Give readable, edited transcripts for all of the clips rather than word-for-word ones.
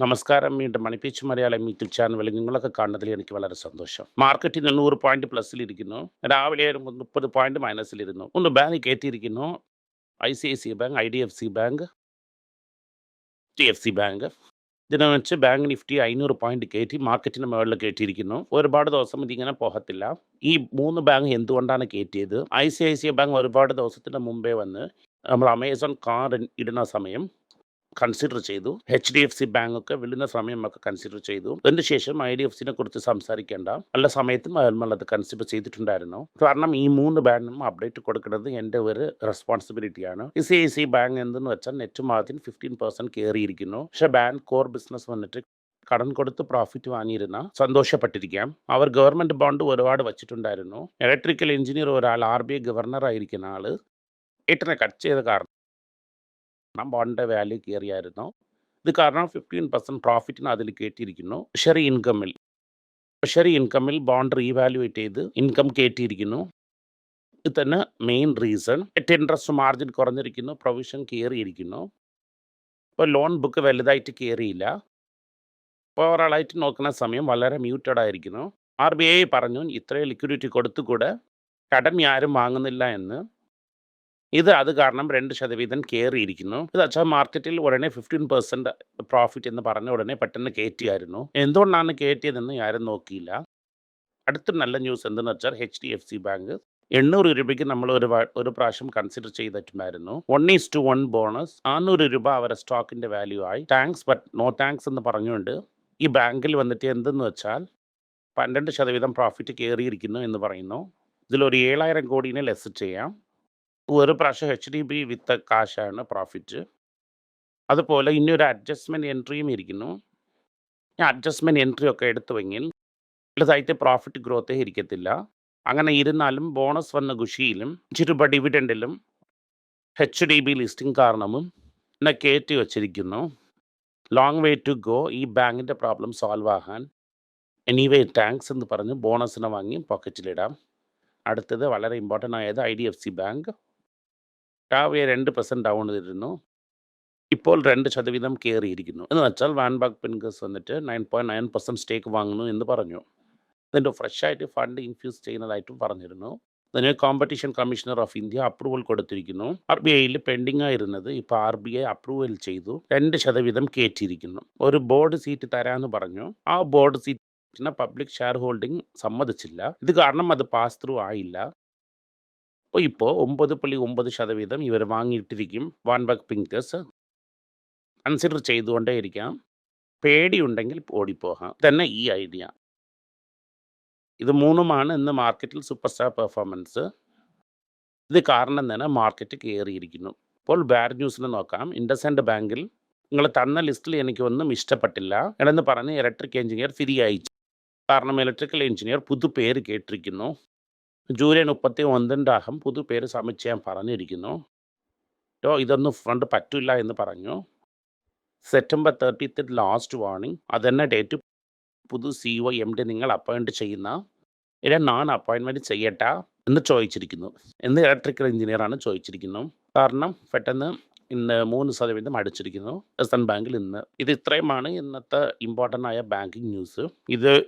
നമസ്കാരം. വീണ്ടും മണിപ്പീച്ച് മലയാളം യൂട്യൂബ് ചാനലിൽ നിങ്ങളൊക്കെ കാണുന്നതിൽ എനിക്ക് വളരെ സന്തോഷം. മാർക്കറ്റ് ഇന്ന് 100 പോയിന്റ് പ്ലസിലിരിക്കുന്നു. രാവിലെ ഒരു 30 പോയിന്റ് മൈനസിലിരുന്നു. ഒന്ന് ബാങ്ക് കയറ്റിയിരിക്കുന്നു. ICICI bank, IDFC bank, HDFC bank. ഇതിനെ വെച്ച് ബാങ്ക് നിഫ്റ്റി 500 പോയിന്റ് കയറ്റി മാർക്കറ്റിന് മുകളിൽ കയറ്റിയിരിക്കുന്നു. ഒരുപാട് ദിവസം ഇതിങ്ങനെ പോകത്തില്ല. ഈ 3 ബാങ്ക് എന്തുകൊണ്ടാണ് കയറ്റിയത്? ICICI ബാങ്ക് ഒരുപാട് ദിവസത്തിന് മുമ്പേ വന്ന് നമ്മൾ അമേസോൺ കാർ ഇടുന്ന സമയം കൺസിഡർ ചെയ്തു. HDFC ബാങ്ക് ഒക്കെ വിടുന്ന സമയമൊക്കെ കൺസിഡർ ചെയ്തു. അതിനുശേഷം IDFCനെ കുറിച്ച് സംസാരിക്കേണ്ട നല്ല സമയത്തും നമ്മളത് കൺസിഡർ ചെയ്തിട്ടുണ്ടായിരുന്നു. കാരണം ഈ 3 ബാങ്കിനും അപ്ഡേറ്റ് കൊടുക്കുന്നത് എൻ്റെ ഒരു റെസ്പോൺസിബിലിറ്റിയാണ്. ICICI ബാങ്ക് എന്തെന്ന് വെച്ചാൽ നെറ്റ് മാർജിൻ 15% കയറിയിരിക്കുന്നു. പക്ഷേ ബാങ്ക് കോർ ബിസിനസ് വന്നിട്ട് കടം കൊടുത്ത് പ്രോഫിറ്റ് വാങ്ങിയിരുന്ന സന്തോഷപ്പെട്ടിരിക്കാം. അവർ ഗവൺമെന്റ് ബോണ്ട് ഒരുപാട് വച്ചിട്ടുണ്ടായിരുന്നു. ഇലക്ട്രിക്കൽ എഞ്ചിനീയർ ഒരാൾ RBI ഗവർണർ ആയിരിക്കുന്ന ആള് ഏറ്റിനെ കട്ട് ചെയ്ത കാരണം ബോണ്ടിന്റെ വാല്യൂ കയറിയായിരുന്നു. ഇത് കാരണം 15% പ്രോഫിറ്റിന് അതിൽ കയറ്റിയിരിക്കുന്നു. ട്രഷറി ഇൻകമ്മിൽ ബോണ്ട് റീവാലുവേറ്റ് ചെയ്ത് ഇൻകം കയറ്റിയിരിക്കുന്നു. ഇത് തന്നെ main reason. Net interest margin കുറഞ്ഞിരിക്കുന്നു, പ്രൊവിഷൻ കയറിയിരിക്കുന്നു. ഇപ്പോൾ ലോൺ ബുക്ക് വലുതായിട്ട് കയറിയില്ല. ഇപ്പോൾ ഓവറോളായിട്ട് നോക്കുന്ന സമയം വളരെ മ്യൂട്ടഡ് ആയിരിക്കുന്നു. RBI പറഞ്ഞു ഇത്രയും ലിക്വിഡിറ്റി കൊടുത്തുകൂടെ, കടം ആരും വാങ്ങുന്നില്ല എന്ന്. അത് കാരണം 2% കയറിയിരിക്കുന്നു. ഇത് വെച്ചാൽ മാർക്കറ്റിൽ ഉടനെ 15% പ്രോഫിറ്റ് എന്ന് പറഞ്ഞ ഉടനെ പെട്ടെന്ന് കയറ്റിയായിരുന്നു. എന്തുകൊണ്ടാണ് കയറ്റിയതെന്ന് ആരും നോക്കിയില്ല. അടുത്ത നല്ല ന്യൂസ് എന്തെന്ന് വെച്ചാൽ HDFC ബാങ്ക് 800 രൂപയ്ക്ക് നമ്മൾ ഒരു പ്രാവശ്യം കൺസിഡർ ചെയ്തിട്ടുണ്ടായിരുന്നു. 1:1 ബോണസ് 600 രൂപ അവരുടെ സ്റ്റോക്കിന്റെ വാല്യൂ ആയി. താങ്ക്സ് ബട്ട് നോ താങ്ക്സ് എന്ന് പറഞ്ഞുകൊണ്ട് ഈ ബാങ്കിൽ വന്നിട്ട് എന്തെന്ന് വെച്ചാൽ 12% പ്രോഫിറ്റ് കയറിയിരിക്കുന്നു എന്ന് പറയുന്നു. ഇതിലൊരു 7,000 കോടിനെ ലെസ് ചെയ്യാം. ഒരു പ്രാവശ്യം HDB വിത്ത് കാശാണ് പ്രോഫിറ്റ്. അതുപോലെ ഇനിയൊരു അഡ്ജസ്റ്റ്മെന്റ് എൻട്രിയും ഇരിക്കുന്നു. ഈ അഡ്ജസ്റ്റ്മെന്റ് എൻട്രി ഒക്കെ എടുത്തുവെങ്കിൽ വലുതായിട്ട് പ്രോഫിറ്റ് ഗ്രോത്തേ ഇരിക്കത്തില്ല. അങ്ങനെ ഇരുന്നാലും ബോണസ് വന്ന ഖുഷിയിലും ചിരുപ ഡിവിഡൻഡിലും HDB ലിസ്റ്റിംഗ് കാരണവും എന്നെ കയറ്റി വച്ചിരിക്കുന്നു. ലോങ് വേ ടു ഗോ ഈ ബാങ്കിൻ്റെ പ്രോബ്ലം സോൾവ് ആകാൻ. എനിവേ താങ്ക്സ് എന്ന് പറഞ്ഞ് ബോണസിനെ വാങ്ങി പോക്കറ്റിലിടാം. അടുത്തത് വളരെ ഇമ്പോർട്ടൻ്റ് ആയത് IDFC ബാങ്ക്. രാവിലെ 2% ഡൗൺ ചെയ്തിരുന്നു. ഇപ്പോൾ 2% കയറിയിരിക്കുന്നു. എന്ന് വെച്ചാൽ വാൻബാഗ് പിൻകസ് വന്നിട്ട് 9.9% സ്റ്റേക്ക് വാങ്ങുന്നു എന്ന് പറഞ്ഞു. ഇതിൻ്റെ ഫ്രഷ് ആയിട്ട് ഫണ്ട് ഇൻഫ്യൂസ് ചെയ്യുന്നതായിട്ടും പറഞ്ഞിരുന്നു. അതിന് competition commissioner of India approval കൊടുത്തിരിക്കുന്നു. RBIയിൽ പെൻഡിങ് ആയിരുന്നത് ഇപ്പോൾ RBI അപ്രൂവൽ ചെയ്തു. 2% കയറ്റിയിരിക്കുന്നു. ഒരു ബോർഡ് സീറ്റ് തരാമെന്ന് പറഞ്ഞു. ആ ബോർഡ് സീറ്റിന് പബ്ലിക് ഷെയർ ഹോൾഡിംഗ് സമ്മതിച്ചില്ല. ഇത് കാരണം അത് പാസ് ത്രൂ ആയില്ല. ഇപ്പോൾ 9.9% ഇവർ വാങ്ങിയിട്ടിരിക്കും. വാൻബാഗ് പിങ്കേഴ്സ് കൺസിഡർ ചെയ്തുകൊണ്ടേ ഇരിക്കാം. പേടിയുണ്ടെങ്കിൽ ഓടിപ്പോകാം. തന്നെ ഈ ഐഡിയ. ഇത് 3 ഇന്ന് മാർക്കറ്റിൽ സൂപ്പർ സ്റ്റാർ പെർഫോമൻസ്. ഇത് കാരണം തന്നെ മാർക്കറ്റ് കയറിയിരിക്കുന്നു. ഇപ്പോൾ ബാഡ് ന്യൂസിന് നോക്കാം. ഇൻഡസ്ഇൻഡ് ബാങ്കിൽ നിങ്ങൾ തന്ന ലിസ്റ്റിൽ എനിക്കൊന്നും ഇഷ്ടപ്പെട്ടില്ല എന്ന് പറഞ്ഞ് ഇലക്ട്രിക് എഞ്ചിനീയർ ഫിരി അയച്ചു. കാരണം ഇലക്ട്രിക്കൽ എഞ്ചിനീയർ പുതുപേര് കേട്ടിരിക്കുന്നു. ജൂലൈ 31 പുതുപേര് സബ്മിറ്റ് ചെയ്യാൻ പറഞ്ഞിരിക്കുന്നു. ഇതൊന്നും ഫണ്ട് പറ്റില്ല എന്ന് പറഞ്ഞു. September 30 last warning. അതന്നെ ഡേറ്റ്. പുതു CEO MD നിങ്ങൾ അപ്പോയിൻറ്റ് ചെയ്യുന്ന ഞാൻ അപ്പോയിൻമെൻറ്റ് ചെയ്യട്ടാ എന്ന് ചോദിച്ചിരിക്കുന്നു. എന്ന് ഇലക്ട്രിക്കൽ എഞ്ചിനീയറാണ് ചോദിച്ചിരിക്കുന്നു. കാരണം പെട്ടെന്ന് ഇന്ന് 3% അടിച്ചിരിക്കുന്നു SN ബാങ്കിൽ ഇന്ന്. ഇത് ഇത്രയുമാണ് ഇന്നത്തെ ഇമ്പോർട്ടൻ്റ് ആയ ബാങ്കിങ് ന്യൂസ്.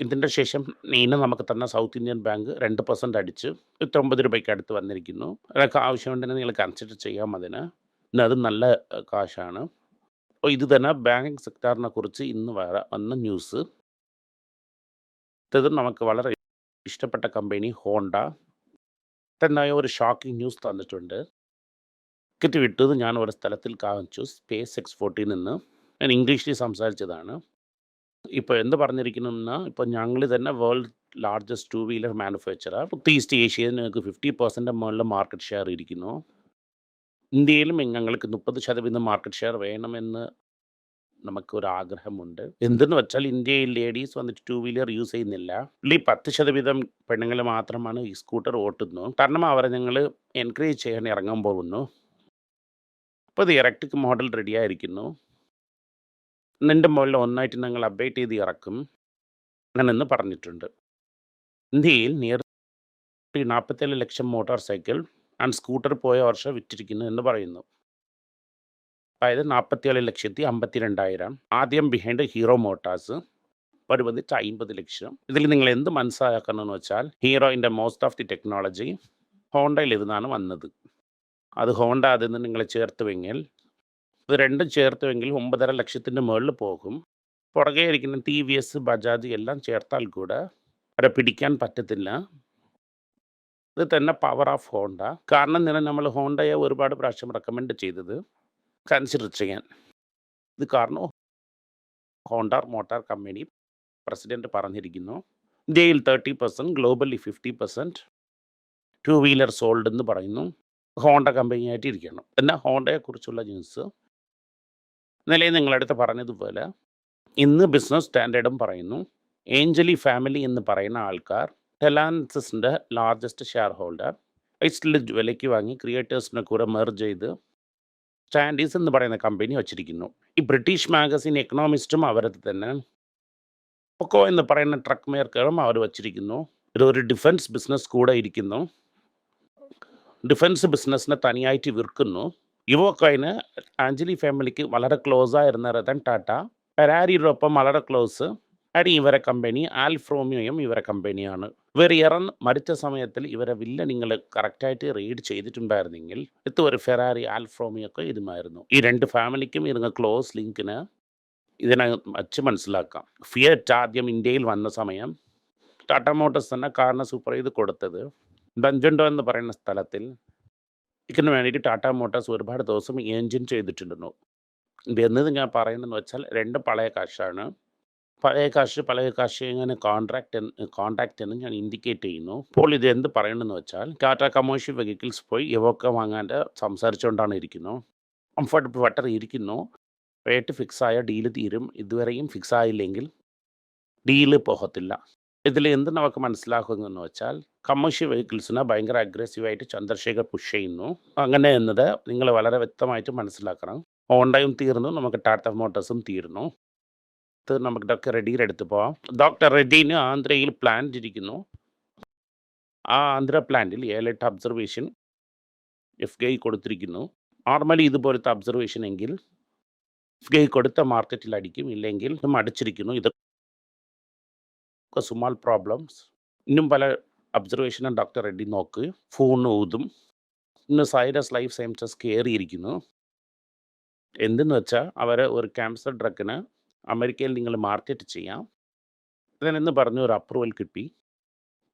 ഇതിൻ്റെ ശേഷം ഇന്ന് നമുക്ക് തന്ന സൗത്ത് ഇന്ത്യൻ ബാങ്ക് 2% അടിച്ച് 9 രൂപയ്ക്ക് അടുത്ത് വന്നിരിക്കുന്നു. അതൊക്കെ ആവശ്യമുണ്ടെങ്കിൽ നിങ്ങൾ കൺസിഡർ ചെയ്യാം അതിന്. അത് നല്ല കാശാണ്. അപ്പോൾ ഇത് തന്നെ ബാങ്കിങ് സെക്ടറിനെ കുറിച്ച് ഇന്ന് വന്ന ന്യൂസ്. ഇത് നമുക്ക് വളരെ ഇഷ്ടപ്പെട്ട കമ്പനി ഹോണ്ട തന്നെ ഒരു ഷോക്കിംഗ് ന്യൂസ് തന്നിട്ടുണ്ട്. ടിക്കറ്റ് വിട്ടത് ഞാൻ ഒരു സ്ഥലത്തിൽ കാണിച്ചു. SpaceX 14 നിന്ന് ഞാൻ ഇംഗ്ലീഷിൽ സംസാരിച്ചതാണ്. ഇപ്പോൾ എന്ത് പറഞ്ഞിരിക്കുന്നു? ഇപ്പോൾ ഞങ്ങൾ തന്നെ world largest 2 wheeler manufacturer. East ഏഷ്യയിൽ ഞങ്ങൾക്ക് 50% മുകളിൽ മാർക്കറ്റ് ഷെയർ ഇരിക്കുന്നു. ഇന്ത്യയിലും ഞങ്ങൾക്ക് 30% മാർക്കറ്റ് ഷെയർ വേണമെന്ന് നമുക്കൊരു ആഗ്രഹമുണ്ട്. എന്തെന്ന് വെച്ചാൽ ഇന്ത്യയിൽ ലേഡീസ് വന്നിട്ട് 2 വീലർ യൂസ് ചെയ്യുന്നില്ല. 10% പെണ്ണുങ്ങൾ മാത്രമാണ് ഈ സ്കൂട്ടർ ഓട്ടുന്നു. കാരണം അവരെ ഞങ്ങൾ എൻകറേജ് ചെയ്യാൻ ഇറങ്ങാൻ പോകുന്നു. അപ്പോൾ ഇത് ഇലക്ട്രിക് മോഡൽ റെഡിയായിരിക്കുന്നു. ഇതിൻ്റെ മുകളിൽ ഒന്നായിട്ട് ഞങ്ങൾ അപ്ഡേറ്റ് ചെയ്ത് ഇറക്കും അങ്ങനെന്ന് പറഞ്ഞിട്ടുണ്ട്. ഇന്ത്യയിൽ near 47 lakh motor cycle and scooter പോയ വർഷം വിറ്റിരിക്കുന്നു എന്ന് പറയുന്നു. അതായത് 47,52,000. ആദ്യം ബിഹൈൻഡ് ഹീറോ മോട്ടോഴ്സ് ഒരു വന്നിട്ട് 50,00,000. ഇതിൽ നിങ്ങൾ എന്ത് മനസ്സിലാക്കണമെന്ന് വെച്ചാൽ ഹീറോയിൻ്റെ മോസ്റ്റ് ഓഫ് ദി ടെക്നോളജി ഹോണ്ടയിൽ ഇരുന്നാണ് വന്നത്. അത് ഹോണ്ട അതിൽ നിന്ന് നിങ്ങൾ ചേർത്തുവെങ്കിൽ ഇത് രണ്ടും ചേർത്തുവെങ്കിൽ 9,50,000 മുകളിൽ പോകും. പുറകെ ഇരിക്കുന്ന ടി വി എസ്, ബജാജ് എല്ലാം ചേർത്താൽ കൂടെ അവരെ പിടിക്കാൻ പറ്റത്തില്ല. ഇത് തന്നെ പവർ ഓഫ് ഹോണ്ട. കാരണം തന്നെ നമ്മൾ ഹോണ്ടയെ ഒരുപാട് പ്രാവശ്യം റെക്കമെൻഡ് ചെയ്തത് കൺസിഡർ ചെയ്യാൻ. ഇത് കാരണം ഹോണ്ട മോട്ടോർ കമ്പനി പ്രസിഡന്റ് പറഞ്ഞിരിക്കുന്നു ഇന്ത്യയിൽ 30%, ഗ്ലോബലി 50% ടു വീലർ സോൾഡ് എന്ന് പറയുന്നു. ഹോണ്ട കമ്പനിയായിട്ട് ഇരിക്കണം. എന്നാൽ ഹോണ്ടയെക്കുറിച്ചുള്ള ന്യൂസ് നിലയിൽ നിങ്ങളടുത്ത് പറഞ്ഞതുപോലെ ഇന്ന് ബിസിനസ് സ്റ്റാൻഡേർഡും പറയുന്നു. ഏഞ്ചലി ഫാമിലി എന്ന് പറയുന്ന ആൾക്കാർ ടെലാൻസിൻ്റെ ലാർജസ്റ്റ് ഷെയർ ഹോൾഡർ ഐസ്റ്റിൽ വിലയ്ക്ക് വാങ്ങി ക്രിയേറ്റേഴ്സിനെ കൂടെ മെർജ് ചെയ്ത് സ്റ്റാൻഡീസ് എന്ന് പറയുന്ന കമ്പനി വച്ചിരിക്കുന്നു. ഈ ബ്രിട്ടീഷ് മാഗസിൻ എക്കണോമിസ്റ്റും അവരത് തന്നെ പൊക്കോ എന്ന് പറയുന്ന ട്രക്ക് മേക്കറും അവർ വച്ചിരിക്കുന്നു. ഇതൊരു ഡിഫൻസ് ബിസിനസ് കൂടെ ഇരിക്കുന്നു. ഡിഫൻസ് ബിസിനസ്സിനെ തനിയായിട്ട് വിൽക്കുന്നു. ഇവൊക്കെ ആഞ്ചലി ഫാമിലിക്ക് വളരെ ക്ലോസ് ആയിരുന്ന രതൻ ടാറ്റ ഫെരാരിയുടെ ഒപ്പം വളരെ ക്ലോസ് ആയിട്ട് ഇവരെ കമ്പനി ആൽഫ്രോമിയോയും ഇവരെ കമ്പനിയാണ്. ഇവർ മരിച്ച സമയത്തിൽ ഇവരെ വില്ല നിങ്ങൾ കറക്റ്റായിട്ട് റീഡ് ചെയ്തിട്ടുണ്ടായിരുന്നെങ്കിൽ ഇത് ഒരു ഫെറാറി ആൽഫ്രോമിയോ ഒക്കെ ഇതുമായിരുന്നു. ഈ രണ്ട് ഫാമിലിക്കും ഇരുന്ന ക്ലോസ് ലിങ്കിന് ഇതിനെ വച്ച് മനസ്സിലാക്കാം. ഫിയറ്റ് ആദ്യം ഇന്ത്യയിൽ വന്ന സമയം ടാറ്റ മോട്ടോഴ്സ് തന്നെ കാറിന് സൂപ്പർ ചെയ്ത് കൊടുത്തത് ഡഞ്ചൻഡോ എന്ന് പറയുന്ന സ്ഥലത്തിൽ ഇതിന് വേണ്ടിയിട്ട് ടാറ്റ മോട്ടോഴ്സ് ഒരുപാട് ദിവസം എൻജിൻ ചെയ്തിട്ടുണ്ടെന്നു. ഇത് എന്നത് ഞാൻ പറയുന്നതെന്ന് വെച്ചാൽ രണ്ട് പഴയ കാശാണ്. പഴയ കാശ് ഇങ്ങനെ കോൺട്രാക്റ്റ് എന്ന് ഞാൻ ഇൻഡിക്കേറ്റ് ചെയ്യുന്നു. അപ്പോൾ ഇത് എന്ത് പറയണമെന്ന് വെച്ചാൽ ടാറ്റ കമേഴ്ഷ്യൽ വെഹിക്കിൾസ് പോയി ഇവൊക്കെ വാങ്ങാണ്ട് സംസാരിച്ചുകൊണ്ടാണ് ഇരിക്കുന്നു. കംഫർട്ട് ബട്ടർ ഇരിക്കുന്നു. റേറ്റ് ഫിക്സായ ഡീല് തീരും. ഇതുവരെയും ഫിക്സ് ആയില്ലെങ്കിൽ ഡീല് പോകത്തില്ല. ഇതിൽ എന്ത് നമുക്ക് മനസ്സിലാക്കുന്നതെന്ന് വെച്ചാൽ കമേഴ്ഷ്യൽ വെഹിക്കിൾസിനെ ഭയങ്കര അഗ്രസീവായിട്ട് ചന്ദ്രശേഖർ പുഷ് ചെയ്യുന്നു. അങ്ങനെ എന്നത് നിങ്ങൾ വളരെ വ്യക്തമായിട്ട് മനസ്സിലാക്കണം. ഹോണ്ടയും തീർന്നു, നമുക്ക് ടാറ്റ മോട്ടോഴ്സും തീർന്നു. ഇത് നമുക്ക് ഡോക്ടർ റെഡ്ഡിയുടെ അടുത്ത് പോവാം. ഡോക്ടർ റെഡ്ഡിന് ആന്ധ്രയിൽ പ്ലാന്റ് ഇരിക്കുന്നു. ആ ആന്ധ്ര പ്ലാന്റിൽ 7-8 ഒബ്സർവേഷൻ FDI കൊടുത്തിരിക്കുന്നു. നോർമലി ഇതുപോലത്തെ ഒബ്സർവേഷൻ എങ്കിൽ FDI കൊടുത്ത മാർക്കറ്റിൽ അടിക്കും, ഇല്ലെങ്കിൽ അടിച്ചിരിക്കുന്നു. ഇതൊക്കെ സ്മാൾ പ്രോബ്ലംസ്. ഇന്നും പല ഒബ്സർവേഷനും ഡോക്ടർ റെഡ്ഡി നോക്ക് ഫോൺ ഊതും. ഇന്ന് സൈറസ് ലൈഫ് സയൻസസ് കയറിയിരിക്കുന്നു. എന്തെന്ന് വെച്ചാൽ അവർ ഒരു ക്യാൻസർ ഡ്രഗിന് അമേരിക്കയിൽ നിങ്ങൾ മാർക്കറ്റ് ചെയ്യാം അതിനെന്ന് പറഞ്ഞ ഒരു അപ്രൂവൽ കിട്ടി.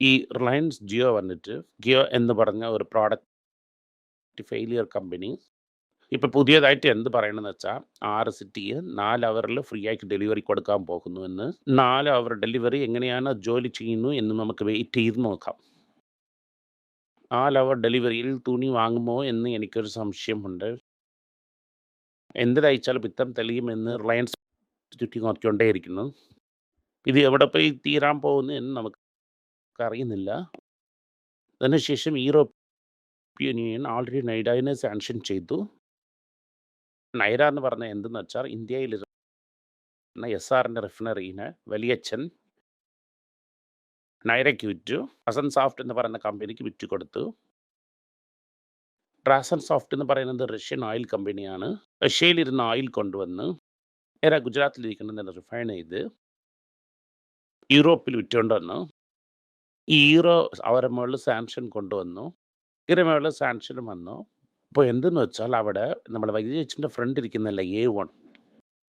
ഈ റിലയൻസ് ജിയോ വന്നിട്ട് ജിയോ എന്ന് പറഞ്ഞ ഒരു പ്രോഡക്റ്റ് ഫെയിലിയർ കമ്പനി ഇപ്പോൾ പുതിയതായിട്ട് എന്ത് പറയണമെന്ന് വെച്ചാൽ 6 സിറ്റിയിൽ 4 അവറിൽ ഫ്രീ ആയിട്ട് ഡെലിവറി കൊടുക്കാൻ പോകുന്നു എന്ന്. 4 അവർ ഡെലിവറി എങ്ങനെയാണ് ജോലി ചെയ്യുന്നു എന്ന് നമുക്ക് വെയിറ്റ് ചെയ്ത് നോക്കാം. 4 അവർ ഡെലിവറിയിൽ തുണി വാങ്ങുമോ എന്ന് എനിക്കൊരു സംശയമുണ്ട്. എന്ത് തയ്ച്ചാലും പിത്തം തെളിയുമെന്ന് റിലയൻസ് ചുറ്റി നോക്കിക്കൊണ്ടേയിരിക്കുന്നു. ഇത് എവിടെ പോയി തീരാൻ പോകുന്നു എന്ന് നമുക്ക് അറിയുന്നില്ല. അതിനുശേഷം യൂറോപ്യൻ യൂണിയൻ ഓൾറെഡി നൈഡായിനെ സാങ്ഷൻ ചെയ്തു. നൈര എന്ന് പറഞ്ഞാൽ എന്തെന്ന് വെച്ചാൽ ഇന്ത്യയിൽ SRൻ്റെ റിഫൈനറിനെ വലിയച്ഛൻ നൈരയ്ക്ക് വിറ്റു. റസൻ സോഫ്റ്റ് എന്ന് പറയുന്ന കമ്പനിക്ക് വിറ്റ് കൊടുത്തു. റസൻ സോഫ്റ്റ് എന്ന് പറയുന്നത് റഷ്യൻ ഓയിൽ കമ്പനിയാണ്. റഷ്യയിലിരുന്ന് ഓയിൽ കൊണ്ടുവന്ന് നേരെ ഗുജറാത്തിലിരിക്കുന്നത് റിഫൈൻ ചെയ്ത് യൂറോപ്പിൽ വിറ്റുകൊണ്ട് വന്നു. ഈ യൂറോ അവരുടെ മുകളിൽ സാങ്ഷൻ കൊണ്ടുവന്നു. ഇതിന് മുകളിൽ സാങ്ഷനും വന്നു. ഇപ്പോൾ എന്തെന്ന് വെച്ചാൽ അവിടെ നമ്മുടെ വൈദ്യച്ചിൻ്റെ ഫ്രണ്ട് ഇരിക്കുന്നില്ല A1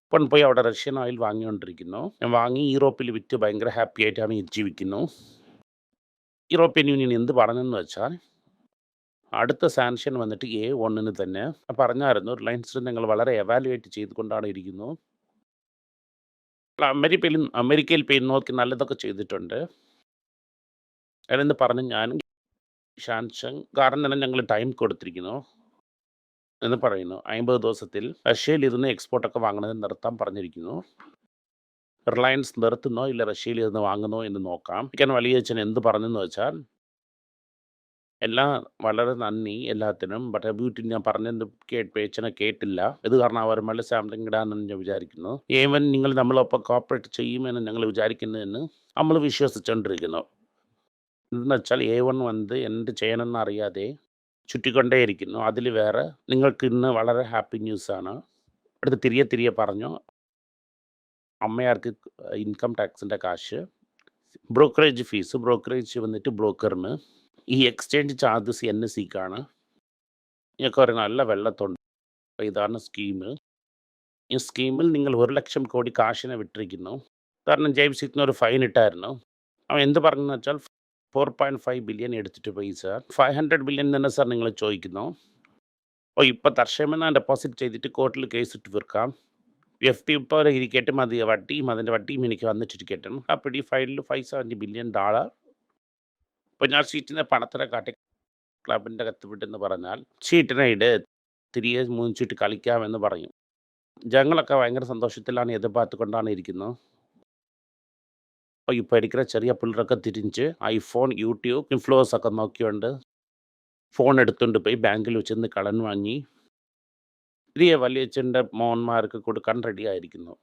ഇപ്പം പോയി അവിടെ റഷ്യൻ ഓയിൽ വാങ്ങിക്കൊണ്ടിരിക്കുന്നു. വാങ്ങി യൂറോപ്പിൽ വിറ്റ് ഭയങ്കര ഹാപ്പി ആയിട്ടാണ് ജീവിക്കുന്നു. യൂറോപ്യൻ യൂണിയൻ എന്ത് പറഞ്ഞെന്ന് വെച്ചാൽ അടുത്ത സാങ്ഷൻ വന്നിട്ട് A1 തന്നെ പറഞ്ഞായിരുന്നു. റിലയൻസിൽ നിങ്ങൾ വളരെ എവാലുവേറ്റ് ചെയ്തുകൊണ്ടാണ് ഇരിക്കുന്നു. അമേരിക്കയിൽ നോക്കി നല്ലതൊക്കെ ചെയ്തിട്ടുണ്ട് അതെന്ന് പറഞ്ഞ് ഞാനും സാംസങ് കാരണം തന്നെ ഞങ്ങൾ ടൈം കൊടുത്തിരിക്കുന്നു എന്ന് പറയുന്നു. 50 ദിവസത്തിൽ റഷ്യയിൽ ഇരുന്ന് എക്സ്പോർട്ടൊക്കെ വാങ്ങുന്നത് നിർത്താൻ പറഞ്ഞിരിക്കുന്നു. റിലയൻസ് നിർത്തുന്നോ ഇല്ല റഷ്യയിൽ ഇരുന്ന് വാങ്ങുന്നോ എന്ന് നോക്കാം. ഞാൻ വലിയച്ഛൻ എന്ത് പറഞ്ഞെന്ന് വെച്ചാൽ എല്ലാം വളരെ നന്ദി എല്ലാത്തിനും. ബട്ട് ബ്യൂട്ടി ഞാൻ പറഞ്ഞത് പേച്ചനെ കേട്ടില്ല. ഇത് കാരണം അവർ നല്ല സാമ്പിളിംഗ് ഇടാമെന്ന് ഞാൻ വിചാരിക്കുന്നു. ഏവൻ നിങ്ങൾ നമ്മളൊപ്പം കോപ്പറേറ്റ് ചെയ്യുമെന്ന് ഞങ്ങൾ വിചാരിക്കുന്നതെന്ന് നമ്മൾ വിശ്വസിച്ചുകൊണ്ടിരിക്കുന്നു. എന്ന് വെച്ചാൽ A1 വന്ന് എന്ത് ചെയ്യണമെന്ന് അറിയാതെ ചുറ്റിക്കൊണ്ടേയിരിക്കുന്നു. അതിൽ വേറെ നിങ്ങൾക്ക് ഇന്ന് വളരെ ഹാപ്പി ന്യൂസാണ്. അടുത്ത് തിരികെ പറഞ്ഞു. അമ്മയാർക്ക് ഇൻകം ടാക്സിൻ്റെ കാശ്, ബ്രോക്കറേജ് ഫീസ്, ബ്രോക്കറേജ് വന്നിട്ട് ബ്രോക്കറിന്, ഈ എക്സ്ചേഞ്ച് ചാർജസ് NSEക്കാണ്. ഇതൊക്കെ ഒരു നല്ല വെള്ളത്തുണ്ട്. അപ്പോൾ ഇതാണ് സ്കീം. ഈ സ്കീമിൽ നിങ്ങൾ 1,00,000 കോടി കാശിനെ വിട്ടിരിക്കുന്നു. കാരണം ജെയിംസ് സിഗ്ന ഒരു ഫൈൻ ഇട്ടായിരുന്നു. അവൻ എന്ത് പറഞ്ഞെന്ന് വെച്ചാൽ 4.5 ബില്യൺ എടുത്തിട്ട് പോയി സാർ. 500 ബില്യൺ തന്നെ സാർ നിങ്ങൾ ചോദിക്കുന്നു. അപ്പോൾ ഇപ്പോൾ തർക്ഷമേന ഡെപ്പോസിറ്റ് ചെയ്തിട്ട് കോർട്ടിൽ കേസ് ഇട്ട് തീർക്കാം. FD ഇപ്പോൾ ഇരിക്കട്ടും, അത് വട്ടിയും അതിൻ്റെ വട്ടിയും എനിക്ക് വന്നിട്ടിരിക്കട്ടും. അപ്പോൾ ഈ ഫൈനൽ $570 ബില്യൺ. ഇപ്പോൾ ഞാൻ സീറ്റിനെ പണത്തിനെ കാട്ടി ക്ലബിൻ്റെ കത്തുവിട്ടെന്ന് പറഞ്ഞാൽ ഷീറ്റിനെ ഇട്, തിരികെ മൂഞ്ചിട്ട് കളിക്കാമെന്ന് പറയും. ജനങ്ങളൊക്കെ ഭയങ്കര സന്തോഷത്തിലാണ്, എതിർഭാഗത്തുകൊണ്ടാണ് ഇരിക്കുന്നത്. അപ്പോൾ ഇപ്പോൾ ഇരിക്കുന്ന ചെറിയ പിള്ളേരൊക്കെ തിരിഞ്ഞ് ഐഫോൺ, യൂട്യൂബ്, ഇൻഫ്ലുവൻസ് ഒക്കെ നോക്കിയുണ്ട് ഫോൺ എടുത്തുകൊണ്ട് പോയി ബാങ്കിൽ വെച്ചിരുന്ന് കടൻ വാങ്ങി വലിയ വലിയച്ഛൻ്റെ മോന്മാർക്ക് കൊടുക്കാൻ റെഡിയായിരിക്കുന്നു.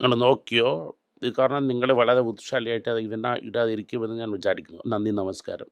നിങ്ങൾ നോക്കിയോ? ഇത് കാരണം നിങ്ങൾ വളരെ ബുദ്ധിശാലിയായിട്ട് ഇതിനെ ഇടാതിരിക്കുമെന്ന് ഞാൻ വിചാരിക്കുന്നു. നന്ദി, നമസ്കാരം.